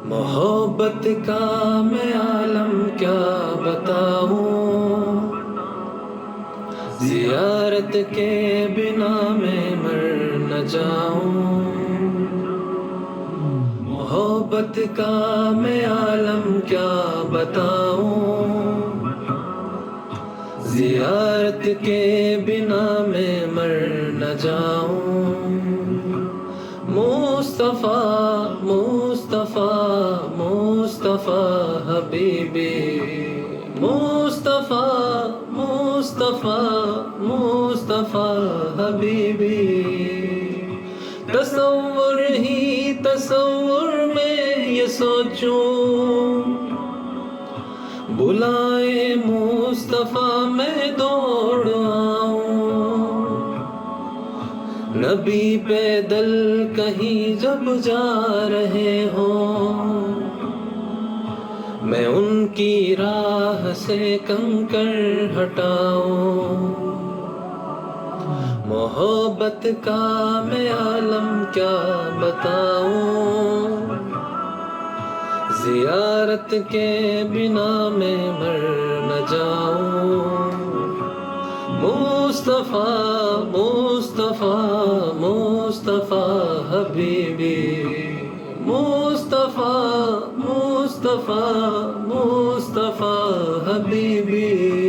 محبت کا میں عالم کیا بتاؤں، زیارت کے بنا میں مر نہ جاؤں۔ محبت کا میں عالم کیا بتاؤں، زیارت کے بنا میں مر نہ جاؤں۔ مصطفیٰ مصطفیٰ مصطفیٰ حبیبی، مصطفیٰ مصطفیٰ مصطفیٰ حبیبی۔ تصور ہی تصور میں یہ سوچوں، بلائے مصطفیٰ میں دوڑ آؤں۔ نبی پیدل کہیں جب جا رہے ہوں، میں ان کی راہ سے کنکر ہٹاؤں۔ محبت کا میں عالم کیا بتاؤں، زیارت کے بنا میں مر نہ جاؤں۔ مصطفیٰ مصطفیٰ مصطفیٰ حبیبی، مصطفیٰ مصطفیٰ مصطفیٰ حبیبی۔